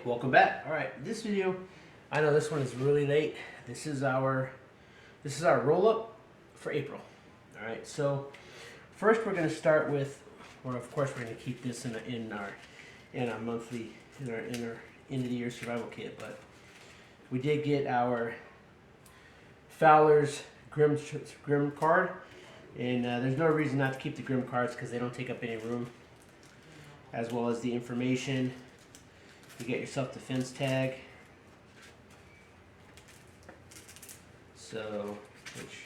welcome back. All right, this video, I know this one is really late. This is our roll up for April. All right, so first we're going to start with, or of course we're going to keep this in our monthly in our end of the year survival kit, but we did get our Fowler's Grim card, and there's no reason not to keep the Grim cards because they don't take up any room, as well as the information. You get your self-defense tag. So, which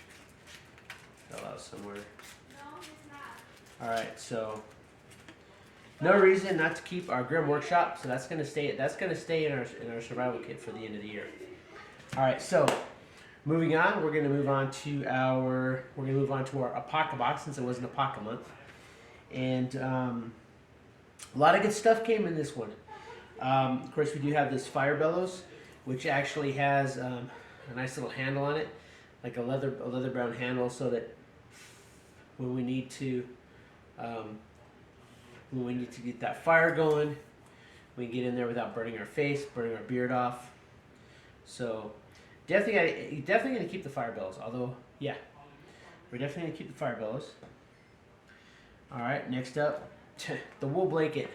fell out somewhere. No, it's not. Alright, so no reason not to keep our Grim Workshop, so that's gonna stay in our survival kit for the end of the year. Alright, so moving on, we're gonna move on to our Apoca box since it was an Apoca month. And a lot of good stuff came in this one. Of course, we do have this Fire Bellows, which actually has a nice little handle on it, like a leather brown handle, so that when we need to get that fire going, we can get in there without burning our face, burning our beard off. So definitely gonna keep the Fire Bellows. Although, yeah, we're definitely gonna keep the Fire Bellows. All right, next up, the wool blanket.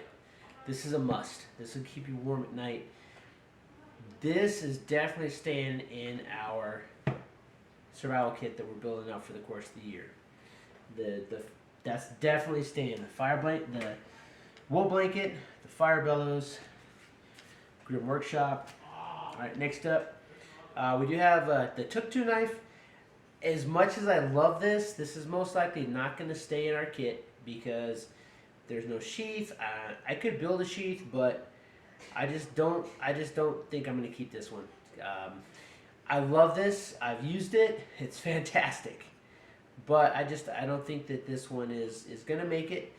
This is a must. This will keep you warm at night. This is definitely staying in our survival kit that we're building out for the course of the year. That's definitely staying. The wool blanket, the Fire Bellows, Grim Workshop. All right, next up, we do have the Tuk-Tu knife. As much as I love this, this is most likely not going to stay in our kit because there's no sheath. I could build a sheath, but I just don't think I'm going to keep this one. I love this. I've used it. It's fantastic. But I don't think that this one is going to make it.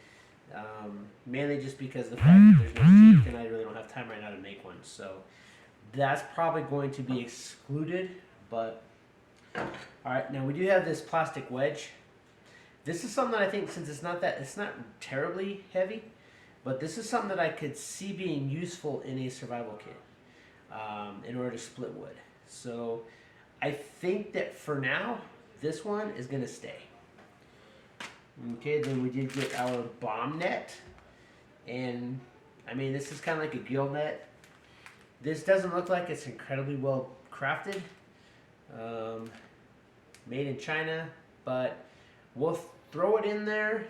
Mainly just because of the fact that there's no sheath and I really don't have time right now to make one. So that's probably going to be excluded. But all right, now we do have this plastic wedge. This is something that I think, since it's not terribly heavy, but this is something that I could see being useful in a survival kit in order to split wood. So I think that for now, this one is going to stay. Okay, then we did get our bomb net. And, I mean, this is kind of like a gill net. This doesn't look like it's incredibly well crafted. Made in China, but we'll throw it in there.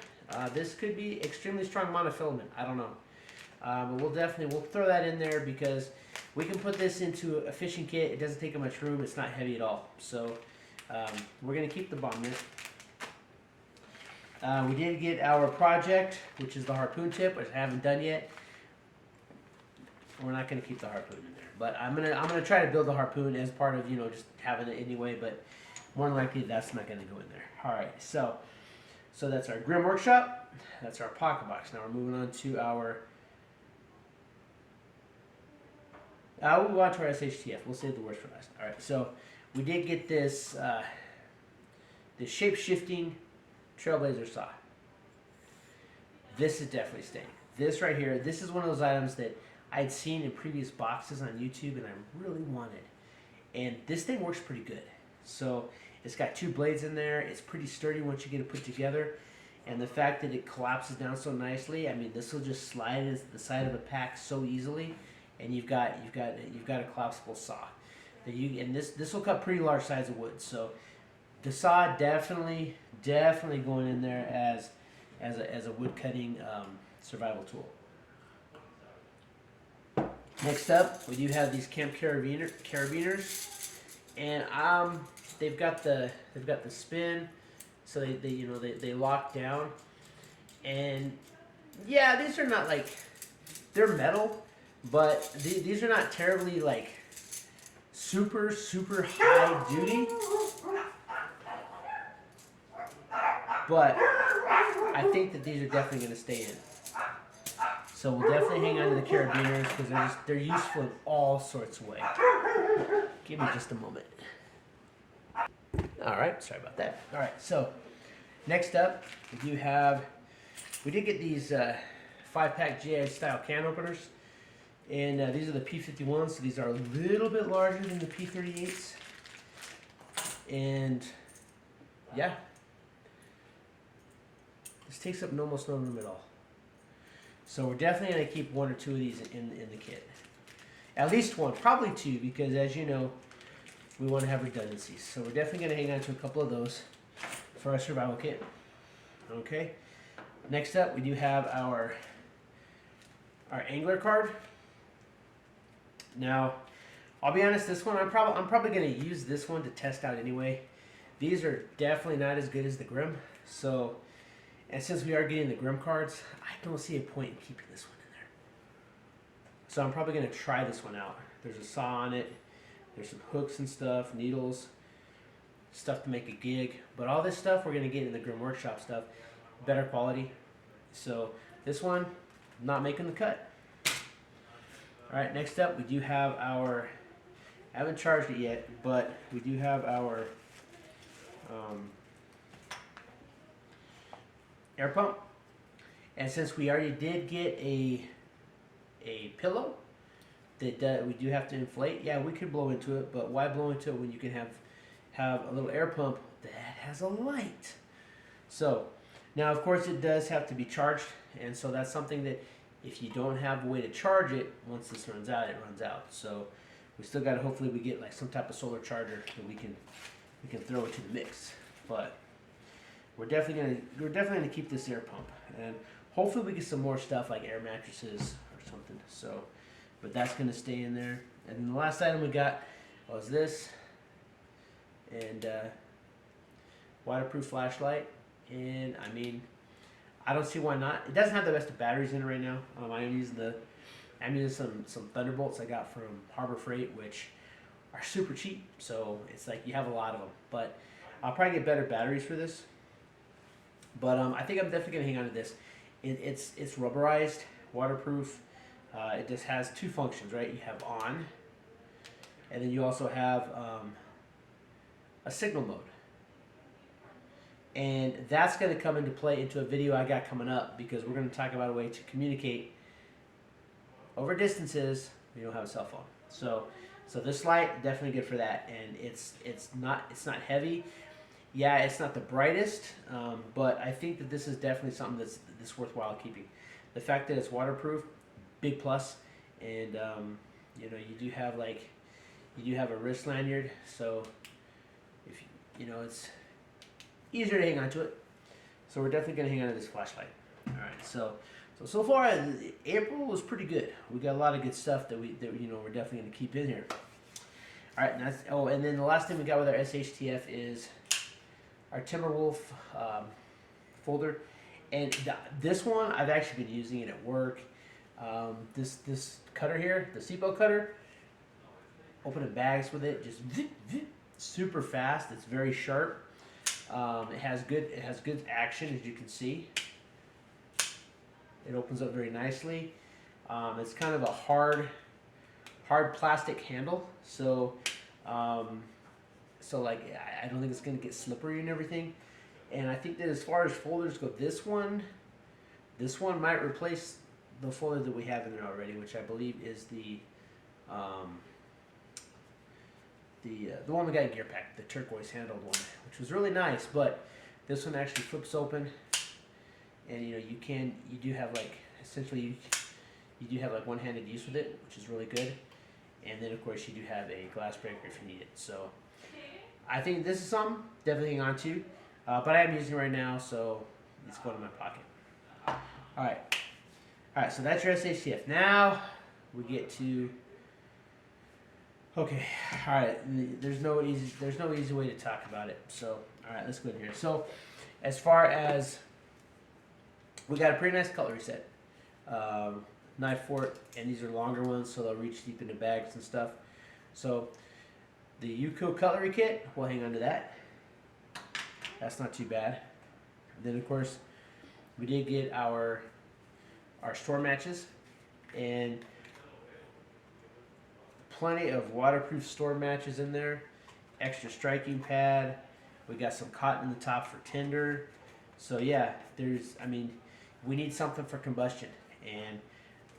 This could be extremely strong monofilament. I don't know. But we'll throw that in there because we can put this into a fishing kit. It doesn't take up much room. It's not heavy at all. So we're going to keep the bomb net. We did get our project, which is the harpoon tip, which I haven't done yet. We're not going to keep the harpoon in there. But I'm gonna try to build the harpoon as part of, just having it anyway. But more than likely, that's not going to go in there. All right, so that's our Grim Workshop. That's our Apoca box. Now we're moving on to our. We'll move on to our SHTF. We'll save the worst for last. All right, so we did get this shape-shifting Trailblazer saw. This is definitely staying. This right here. This is one of those items that I'd seen in previous boxes on YouTube, and I really wanted. And this thing works pretty good. So it's got 2 blades in there. It's pretty sturdy once you get it put together. And the fact that it collapses down so nicely, I mean, this will just slide into the side of the pack so easily. And you've got a collapsible saw. And this will cut pretty large size of wood. So the saw definitely going in there as a wood cutting survival tool. Next up, we do have these camp carabiners. And they've got the spin, so they lock down, and yeah, these are not they're metal, but these are not terribly super high duty. But I think that these are definitely going to stay in. So we'll definitely hang on to the carabiners because they're useful in all sorts of ways. Give me just a moment. All right, sorry about that. All right, so next up, we did get these 5-pack GI style can openers. And these are the P51s, so these are a little bit larger than the P38s. And yeah, this takes up almost no room at all. So we're definitely going to keep one or two of these in the kit. At least one, probably two, because as you know, we want to have redundancies. So we're definitely going to hang on to a couple of those for our survival kit. Okay. Next up, we do have our angler card. Now, I'll be honest, this one I'm probably going to use this one to test out anyway. These are definitely not as good as the Grim. So, and since we are getting the Grim cards, I don't see a point in keeping this one in there. So I'm probably going to try this one out. There's a saw on it. There's some hooks and stuff, needles, stuff to make a gig. But all this stuff we're going to get in the Grim Workshop stuff. Better quality. So this one, not making the cut. Alright, next up we do have our, I haven't charged it yet, but we do have our air pump. And since we already did get a pillow that we do have to inflate, yeah, we could blow into it, but why blow into it when you can have a little air pump that has a light? So, now of course it does have to be charged, and so that's something that if you don't have a way to charge it, once this runs out, it runs out. So we still got to, hopefully we get like some type of solar charger that we can throw into the mix. But we're definitely gonna keep this air pump, and hopefully we get some more stuff like air mattresses or something. So, but that's gonna stay in there. And then the last item we got was this, and waterproof flashlight. And I mean, I don't see why not. It doesn't have the best of batteries in it right now. I'm using some Thunderbolts I got from Harbor Freight, which are super cheap. So it's like you have a lot of them. But I'll probably get better batteries for this. But I think I'm definitely gonna hang on to this. It's rubberized, waterproof. It just has two functions, right? You have on, and then you also have a signal mode. And that's going to come into play into a video I got coming up, because we're going to talk about a way to communicate over distances when you don't have a cell phone. So this light, definitely good for that. And it's not heavy. Yeah, it's not the brightest, but I think that this is definitely something that's worthwhile keeping. The fact that it's waterproof, big plus. And you know, you do have a wrist lanyard, so if it's easier to hang on to it. So we're definitely going to hang on to this flashlight. Alright, so far April was pretty good. We got a lot of good stuff that we're definitely going to keep in here. Alright, and then the last thing we got with our SHTF is our Timberwolf folder. And this one, I've actually been using it at work. This cutter here, the SIPO cutter, opening bags with it, just super fast. It's very sharp. It has good action, as you can see. It opens up very nicely. It's kind of a hard plastic handle, so like I don't think it's going to get slippery and everything. And I think that as far as folders go, this one might replace the folder that we have in there already, which I believe is the one we got in Gear Pack, the turquoise handled one, which was really nice. But this one actually flips open, and you do have like essentially you do have like one-handed use with it, which is really good. And then of course you do have a glass breaker if you need it. So I think this is something definitely hang on to, but I am using it right now, so it's going in my pocket. All right. So that's your SHTF. Now we get to. Okay, all right. There's no easy way to talk about it. So, all right, let's go in here. So, as far as we got a pretty nice cutlery set, knife fork, and these are longer ones, so they'll reach deep into bags and stuff. So, the Yuko cutlery kit, we'll hang on to that. That's not too bad. Then, of course, we did get our store matches, and plenty of waterproof store matches in there. Extra striking pad. We got some cotton in the top for tinder. So yeah, we need something for combustion. And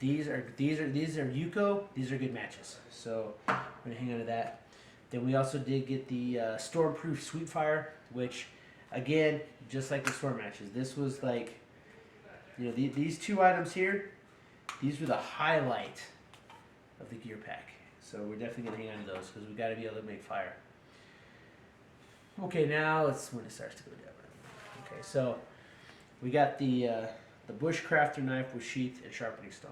these are Yuko. These are good matches. So we're gonna hang on to that. Then we also did get the Stormproof Sweetfire, which again, just like the storm matches, this was like, you know, these two items here, these were the highlight of the gear pack. So we're definitely gonna hang on to those because we got to be able to make fire. Okay, now it's when it starts to go down. Okay, so we got the Bushcrafter knife with sheath and sharpening stone.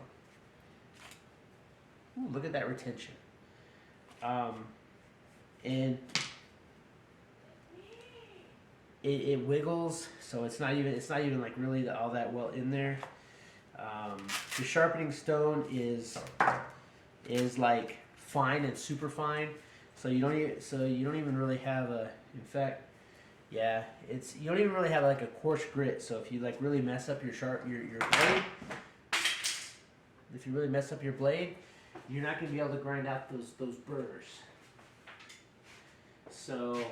Ooh, look at that retention. And it wiggles, so it's not even like really all that well in there. The sharpening stone is like fine and super fine, so you don't even really have a, in fact, yeah, you don't even really have like a coarse grit. So if you like really mess up your blade, if you really mess up your blade, you're not going to be able to grind out those burrs. So,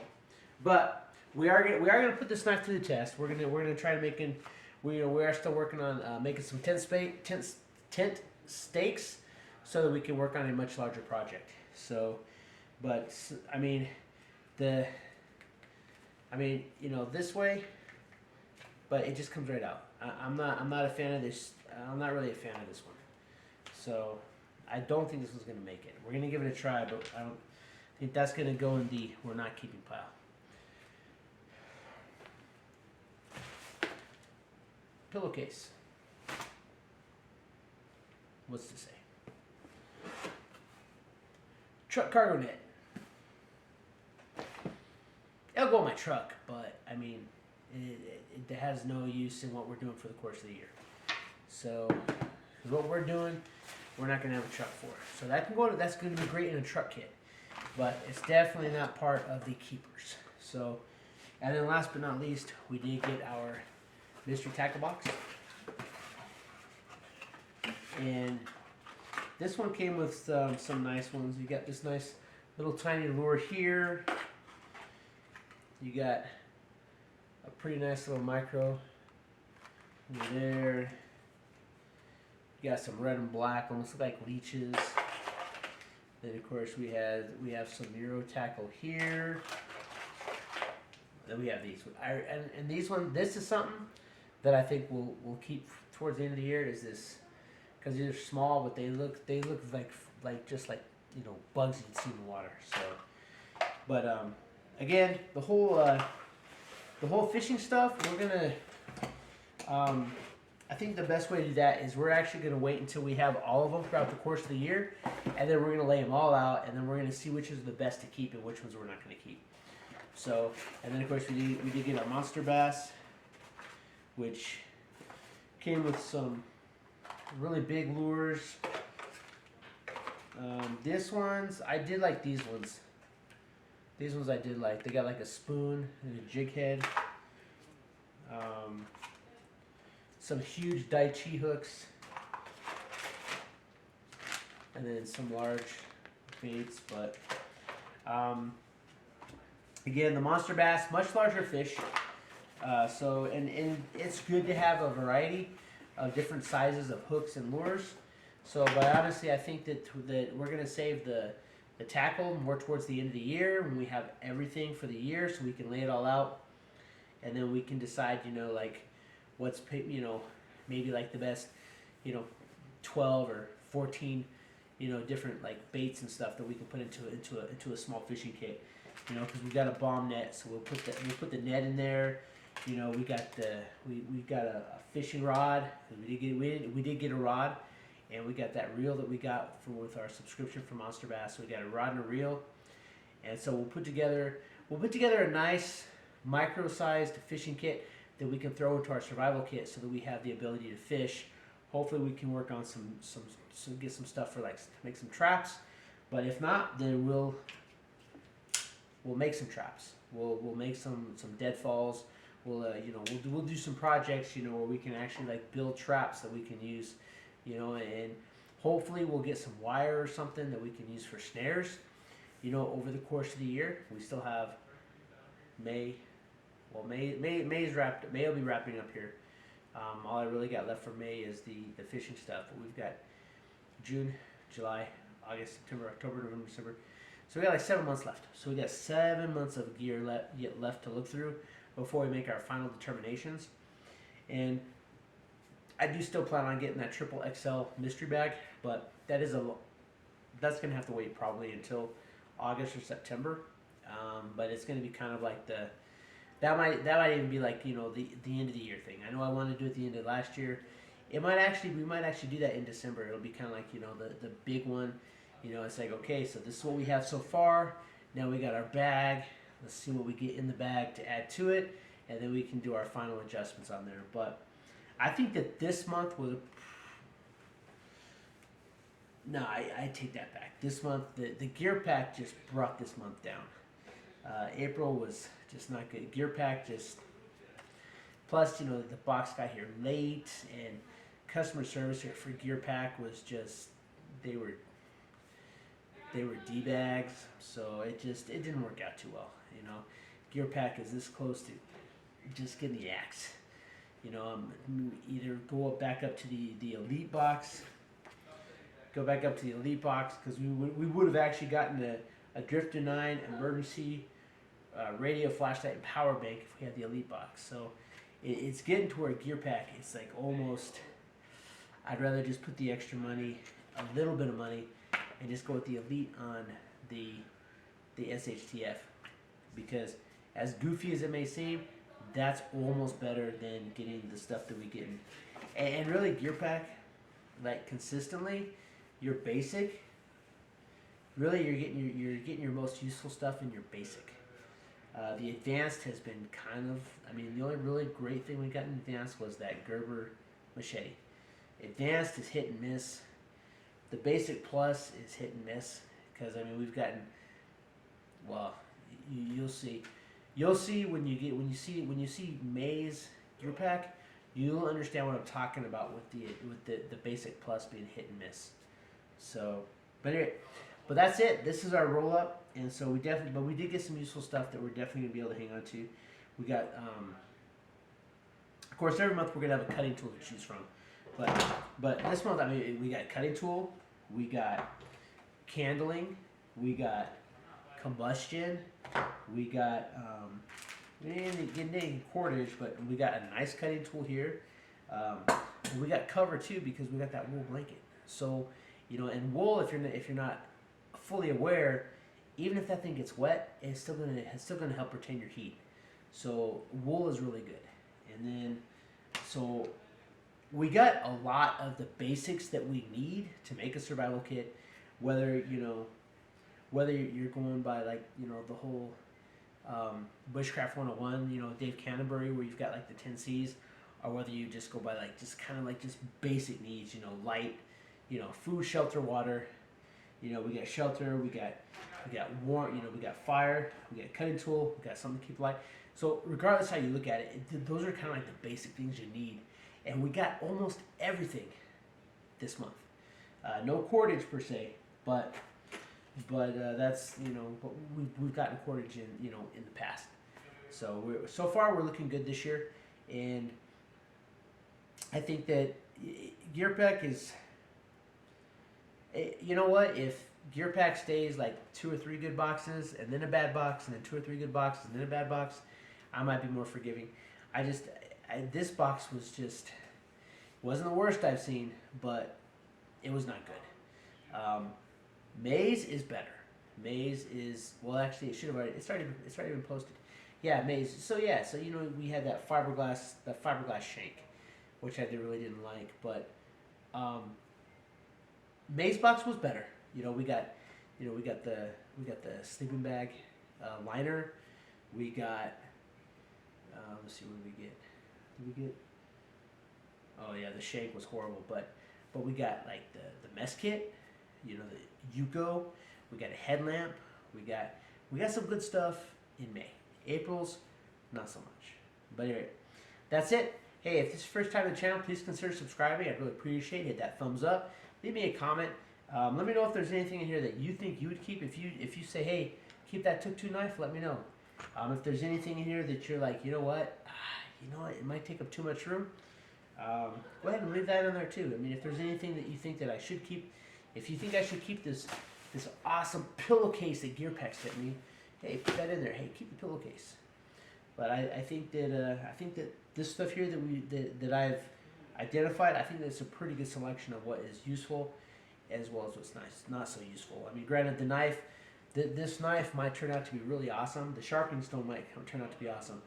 but we are gonna put this knife to the test. We're gonna try to make we are still working on making some tent stakes so that we can work on a much larger project. So, but I mean, you know, this way, but it just comes right out. I'm not a fan of this. I'm not really a fan of this one. So I don't think this one's gonna make it. We're gonna give it a try, but I don't think that's gonna go in the we're not keeping pile. Pillowcase. What's to say? Truck cargo net. It'll go in my truck, but I mean, it has no use in what we're doing for the course of the year. So, what we're doing, we're not going to have a truck for. So that's going to be great in a truck kit, but it's definitely not part of the keepers. So, and then last but not least, we did get our mystery tackle box, and this one came with some nice ones. You got this nice little tiny lure here. You got a pretty nice little micro over there. You got some red and black, almost look like leeches. Then of course we have some Euro tackle here. Then we have these, and these ones. This is something that I think we'll keep towards the end of the year. Is this, because these are small, but they look like just like, you know, bugs you'd see in the water. So, but again, the whole fishing stuff, we're gonna. I think the best way to do that is we're actually gonna wait until we have all of them throughout the course of the year, and then we're gonna lay them all out, and then we're gonna see which is the best to keep and which ones we're not gonna keep. So, and then of course we did get our monster bass, which came with some really big lures. This ones, I did like these ones. These ones I did like. They got like a spoon and a jig head. Some huge Daichi hooks. And then some large baits. But again, the monster bass, much larger fish. So and it's good to have a variety of different sizes of hooks and lures. So, but honestly, I think that we're gonna save the tackle more towards the end of the year when we have everything for the year, so we can lay it all out, and then we can decide, you know, like what's, you know, maybe like the best, you know, 12 or 14, you know, different like baits and stuff that we can put into a small fishing kit, you know, because we got a bomb net, so we'll put the net in there. You know, we got a fishing rod. We did get a rod, and we got that reel that we got with our subscription for Monster Bass. So we got a rod and a reel, and so we'll put together a nice micro-sized fishing kit that we can throw into our survival kit, so that we have the ability to fish. Hopefully, we can work on get some stuff for like make some traps. But if not, then we'll make some traps. We'll make some deadfalls. We'll do some projects, you know, where we can actually like build traps that we can use, you know, and hopefully we'll get some wire or something that we can use for snares, you know, over the course of the year. We still have May. Well, May's wrapped. May will be wrapping up here. All I really got left for May is the fishing stuff. But June, July, August, September, October, November, December. So we got like 7 months left. So we got 7 months of gear yet left to look through before we make our final determinations. And I do still plan on getting that triple XL mystery bag, but that's gonna have to wait probably until August or September. But it's gonna be kind of like that might even be like the end of the year thing. I know I wanted to do it at the end of last year. We might actually do that in December. It'll be kind of like the big one. It's like, okay, so this is what we have so far. Now we got our bag. Let's see what we get in the bag to add to it, and then we can do our final adjustments on there. But I think that this month was no, I take that back. This month, the gear pack just brought this month down. April was just not good. Gear pack just, plus, the box got here late, and customer service here for gear pack was just, they were D-bags, so it didn't work out too well. Gear pack is this close to just getting the axe. Either go back up to the elite box, because we would have actually gotten a Drifter 9 emergency radio, flashlight, and power bank if we had the elite box. So it's getting to where gear pack, it's like almost, I'd rather just put the extra money, a little bit of money, and just go with the elite on the SHTF, because as goofy as it may seem, that's almost better than getting the stuff that we get in. And really, gear pack, like consistently, your basic, really you're getting your most useful stuff in your basic. The advanced has been kind of, the only really great thing we got in advanced was that Gerber machete. Advanced is hit and miss. The basic plus is hit and miss, because we've gotten, well, you'll see when you see Maze gear pack, you'll understand what I'm talking about with the basic plus being hit and miss. So, but anyway, but that's it. This is our roll up, and so we did get some useful stuff that we're definitely gonna be able to hang on to. We got, of course, every month we're gonna have a cutting tool to choose from, but this month, we got cutting tool, we got candling, we got combustion, we got we didn't get any cordage, but we got a nice cutting tool here. And we got cover too, because we got that wool blanket. So, and wool, if you're not fully aware, even if that thing gets wet, it's still gonna help retain your heat. So wool is really good. And then, so we got a lot of the basics that we need to make a survival kit, whether you're going by the whole Bushcraft 101, Dave Canterbury, where you've got like the 10 C's, or whether you just go by just basic needs, light, food, shelter, water. We got shelter, we got warm, we got fire, we got cutting tool, we got something to keep light. So regardless how you look at it, those are kind of like the basic things you need, and we got almost everything this month. No cordage per se, but that's but we've gotten cordage in in the past. So so far we're looking good this year, and I think that gear pack is. You know what? If gear pack stays like 2 or 3 good boxes, and then a bad box, and then 2 or 3 good boxes, and then a bad box, I might be more forgiving. This box was just wasn't the worst I've seen, but it was not good. Maze is better. Maze is, well, actually, it's already been posted. Yeah, Maze. So we had that fiberglass shank, which I really didn't like, but Maze box was better. We got the sleeping bag liner. We got let's see, what did we get? Did we get? Oh yeah, the shank was horrible, but we got like the mess kit. The Yuko. We got a headlamp. We got some good stuff in May. April's not so much. But anyway, that's it. Hey, if this is your first time on the channel, please consider subscribing. I'd really appreciate it. Hit that thumbs up. Leave me a comment. Let me know if there's anything in here that you think you would keep. If you say, hey, keep that tuk-tuk knife, let me know. If there's anything in here that you're like, you know what, it might take up too much room, go ahead and leave that in there too. If there's anything that you think that I should keep, If you think I should keep this awesome pillowcase that Gearpack sent me, hey, put that in there. Hey, keep the pillowcase. But I think that this stuff here that I've identified, I think that's a pretty good selection of what is useful, as well as what's not so useful. I mean, granted, the knife, this knife might turn out to be really awesome. The sharpening stone might turn out to be awesome,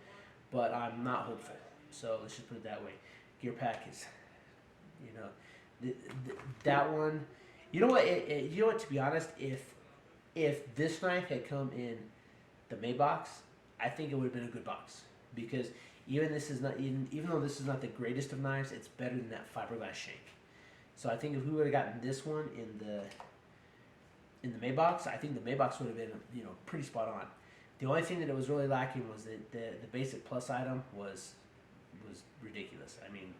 but I'm not hopeful. So let's just put it that way. Gearpack is, you know, that one. You know what? You know what? To be honest, if this knife had come in the May box, I think it would have been a good box, because even though this is not the greatest of knives, it's better than that fiberglass shank. So I think if we would have gotten this one in the May box, I think the May box would have been, you know, pretty spot on. The only thing that it was really lacking was that the basic plus item was ridiculous. I mean,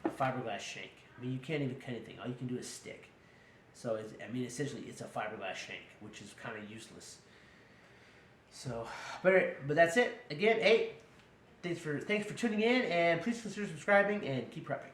a fiberglass shank. I mean, you can't even cut anything. All you can do is stick. So essentially, it's a fiberglass shank, which is kind of useless. So, but that's it. Again, hey, thanks for tuning in, and please consider subscribing and keep prepping.